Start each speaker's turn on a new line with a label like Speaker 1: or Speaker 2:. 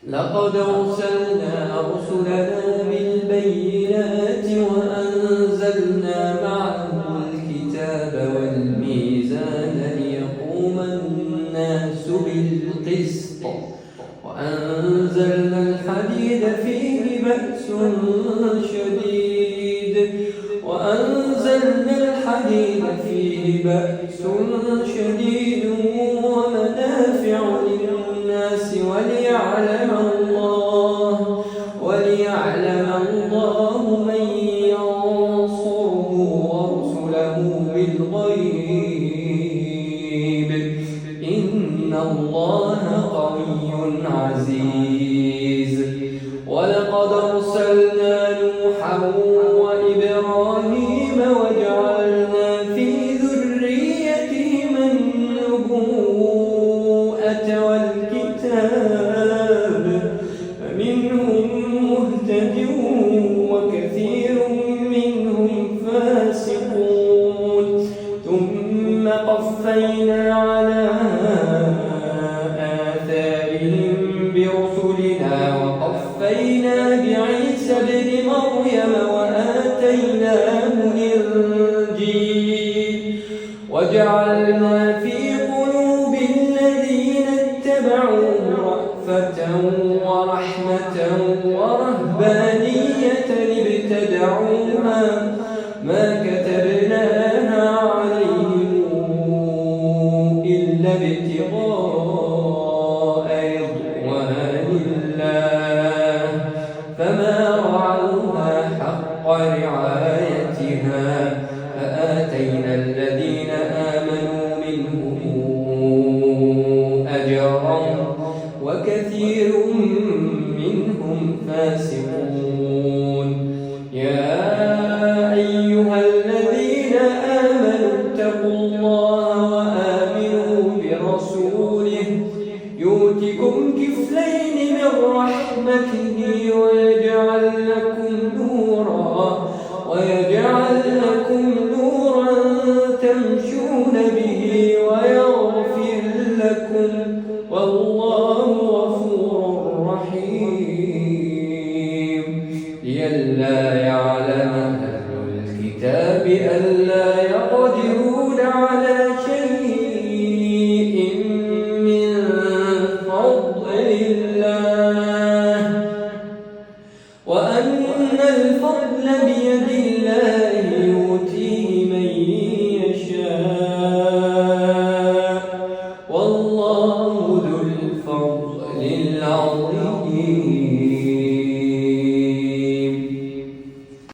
Speaker 1: لقد أرسلنا رسلنا بالبينات وأنزلنا معهم الكتاب والميزان ليقوم الناس بالقسط وأنزلنا الحديد فيه بأس شديد ومنافع للناس وليعلم الله من ينصره ورسله بالغيب إن الله قوي عزيز. ولقد أرسلنا نوحا وإبراهيم وجعلنا في ذريتهما النبوءة والكتاب فمنهم مهتد وكثير منهم فاسقون. ثم قفينا على آثارهم برسلنا وقفينا بعيسى ابن مريم وآتيناه الإنجيل وجعلنا في قلوب الذين اتبعوه رأفة ورحمة ورهبانية ابتدعوها ما كتبناها عليهم إلا ابتغاء رضوان الله فما رعوها حق رعايتها فآتينا الذين آمنوا منهم أجرا وكثير منهم فاسقون. يا أيها الذين آمنوا اتقوا الله وآمنوا برسوله يؤتكم كفلين من رحمته ويجعل لكم نورا تمشون به ويغفر لكم والله غفور رحيم. لئلا يعلم أهل الكتاب ألا يقدرون على شيء من فضل الله وأن الفضل بيد الله يؤتيه من يشاء والله ذو الفضل العظيم.